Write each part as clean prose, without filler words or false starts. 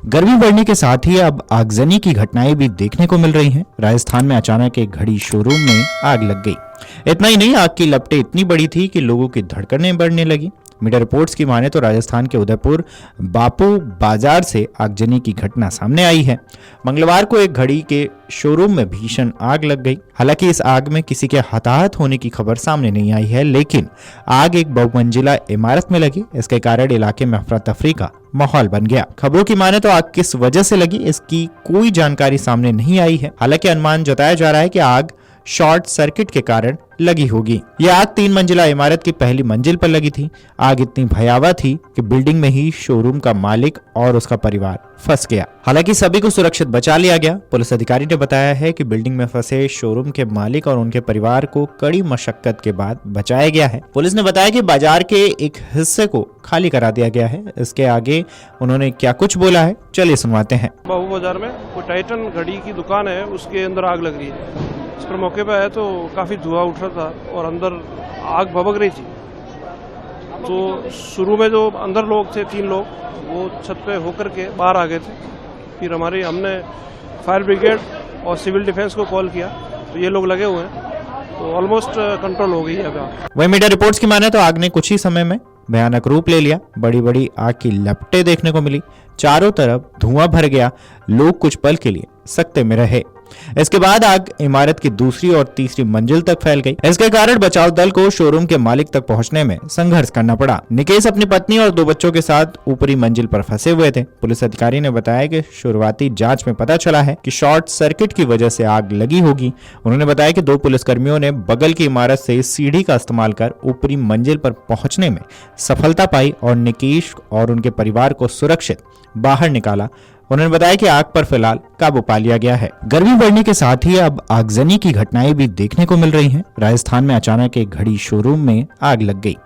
गर्मी बढ़ने के साथ ही अब आगजनी की घटनाएं भी देखने को मिल रही हैं। राजस्थान में अचानक एक घड़ी शोरूम में आग लग गई। इतना ही नहीं, आग की लपटें इतनी बड़ी थी कि लोगों की धड़कनें बढ़ने लगी। मीडिया रिपोर्ट्स की माने तो राजस्थान के उदयपुर बापू बाजार से आगजनी की घटना सामने आई है। मंगलवार को एक घड़ी के शोरूम में भीषण आग लग गई। हालांकि इस आग में किसी के हताहत होने की खबर सामने नहीं आई है, लेकिन आग एक बहुमंजिला इमारत में लगी। इसके कारण इलाके में अफरा तफरी का माहौल बन गया। खबरों की माने तो आग किस वजह से लगी, इसकी कोई जानकारी सामने नहीं आई है। हालांकि अनुमान जताया जा रहा है कि आग शॉर्ट सर्किट के कारण लगी होगी। यह आग 3 मंजिला इमारत की पहली मंजिल पर लगी थी। आग इतनी भयावह थी कि बिल्डिंग में ही शोरूम का मालिक और उसका परिवार फंस गया। हालांकि सभी को सुरक्षित बचा लिया गया। पुलिस अधिकारी ने बताया है कि बिल्डिंग में फंसे शोरूम के मालिक और उनके परिवार को कड़ी मशक्कत के बाद बचाया गया है। पुलिस ने बताया कि बाजार के एक हिस्से को खाली करा दिया गया है। इसके आगे उन्होंने क्या कुछ बोला है, चलिए सुनवाते हैं। बाबू बाजार में कोई टाइटन घड़ी की दुकान है, उसके अंदर आग लग रही है। इस पर मौके पे आया तो काफ़ी धुआं उठ रहा था और अंदर आग भभक रही थी। तो शुरू में जो अंदर लोग थे 3 लोग, वो छत पे होकर के बाहर आ गए थे। फिर हमने फायर ब्रिगेड और सिविल डिफेंस को कॉल किया तो ये लोग लगे हुए हैं, तो ऑलमोस्ट कंट्रोल हो गई है अभी। वही मीडिया रिपोर्ट्स की माने तो आग ने कुछ ही समय में भयानक रूप ले लिया। बड़ी बड़ी आग की लपटें देखने को मिली। चारों तरफ धुआं भर गया। लोग कुछ पल के लिए सकते में रहे। इसके बाद आग इमारत की दूसरी और तीसरी मंजिल तक फैल गई। इसके कारण बचाव दल को शोरूम के मालिक तक पहुंचने में संघर्ष करना पड़ा। निकेश अपनी पत्नी और 2 बच्चों के साथ ऊपरी मंजिल पर फंसे हुए थे। पुलिस अधिकारी ने बताया कि शुरुआती जांच में पता चला है कि शॉर्ट सर्किट की वजह से आग लगी होगी। उन्होंने बताया कि 2 पुलिसकर्मियों ने बगल की इमारत से सीढ़ी का इस्तेमाल कर ऊपरी मंजिल पर पहुंचने में सफलता पाई और निकेश और उनके परिवार को सुरक्षित बाहर निकाला। उन्होंने बताया कि आग पर फिलहाल काबू पा लिया गया है। गर्मी बढ़ने के साथ ही अब आगजनी की घटनाएं भी देखने को मिल रही हैं। राजस्थान में अचानक एक घड़ी शोरूम में आग लग गई।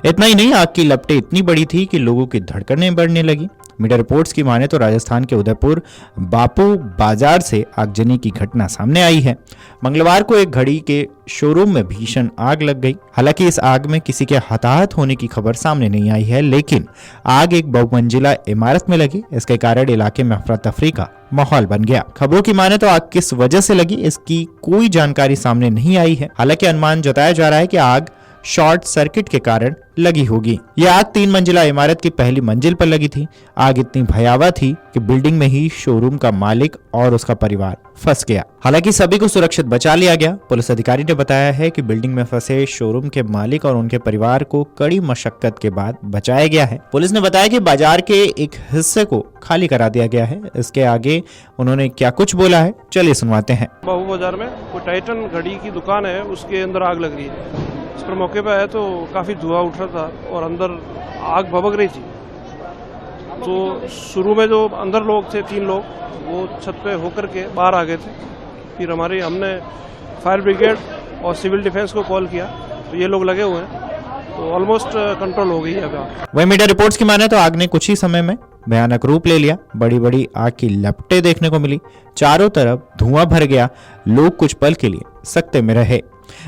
इतना ही नहीं, आग की लपटें इतनी बड़ी थी कि लोगों की धड़कनें बढ़ने लगी। मीडिया रिपोर्ट्स की माने तो राजस्थान के उदयपुर बापू बाजार से आगजनी की घटना सामने आई है। मंगलवार को एक घड़ी के शोरूम में भीषण आग लग गई। हालांकि इस आग में किसी के हताहत होने की खबर सामने नहीं आई है, लेकिन आग एक बहुमंजिला इमारत में लगी। इसके कारण इलाके में अफरा तफरी का माहौल बन गया। खबरों की माने तो आग किस वजह से लगी, इसकी कोई जानकारी सामने नहीं आई है। हालांकि अनुमान जताया जा रहा है कि आग शॉर्ट सर्किट के कारण लगी होगी। यह आग 3 मंजिला इमारत की पहली मंजिल पर लगी थी। आग इतनी भयावह थी कि बिल्डिंग में ही शोरूम का मालिक और उसका परिवार फंस गया। हालांकि सभी को सुरक्षित बचा लिया गया। पुलिस अधिकारी ने बताया है कि बिल्डिंग में फंसे शोरूम के मालिक और उनके परिवार को कड़ी मशक्कत के बाद बचाया गया है। पुलिस ने बताया कि बाजार के एक हिस्से को खाली करा दिया गया है। इसके आगे उन्होंने क्या कुछ बोला है, चलिए सुनवाते हैं। बाबू बाजार में कोई टाइटन घड़ी की दुकान है, उसके अंदर आग लग रही है। इस पर मौके पे आया तो काफ़ी धुआं उठ रहा था और अंदर आग भभक रही थी। तो शुरू में जो अंदर लोग थे 3 लोग, वो छत पे होकर के बाहर आ गए थे। फिर हमने फायर ब्रिगेड और सिविल डिफेंस को कॉल किया तो ये लोग लगे हुए हैं, तो ऑलमोस्ट कंट्रोल हो गई है अभी। वही मीडिया रिपोर्ट्स की माने तो आग ने कुछ ही समय में भयानक रूप ले लिया। बड़ी बड़ी आग की लपटें देखने को मिली। चारों तरफ धुआं भर गया। लोग कुछ पल के लिए सकते में रहे।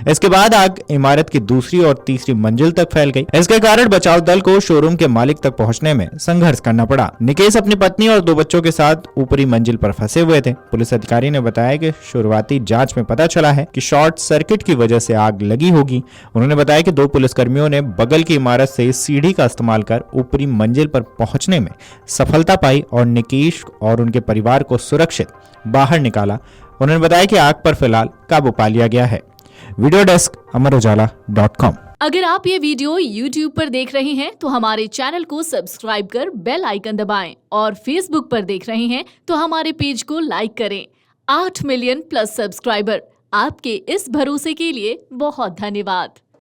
इसके बाद आग इमारत की दूसरी और तीसरी मंजिल तक फैल गई। इसके कारण बचाव दल को शोरूम के मालिक तक पहुंचने में संघर्ष करना पड़ा। निकेश अपनी पत्नी और 2 बच्चों के साथ ऊपरी मंजिल पर फंसे हुए थे। पुलिस अधिकारी ने बताया कि शुरुआती जांच में पता चला है कि शॉर्ट सर्किट की वजह से आग लगी होगी। उन्होंने बताया कि 2 पुलिसकर्मियों ने बगल की इमारत से सीढ़ी का इस्तेमाल कर ऊपरी मंजिल पर पहुंचने में सफलता पाई और निकेश और उनके परिवार को सुरक्षित बाहर निकाला। उन्होंने बताया कि आग पर फिलहाल काबू पा लिया गया है। वीडियो डेस्क अमरउजाला.com। अगर आप ये वीडियो YouTube पर देख रहे हैं तो हमारे चैनल को सब्सक्राइब कर बेल आइकन दबाएं और Facebook पर देख रहे हैं तो हमारे पेज को लाइक करें। 8 मिलियन प्लस सब्सक्राइबर, आपके इस भरोसे के लिए बहुत धन्यवाद।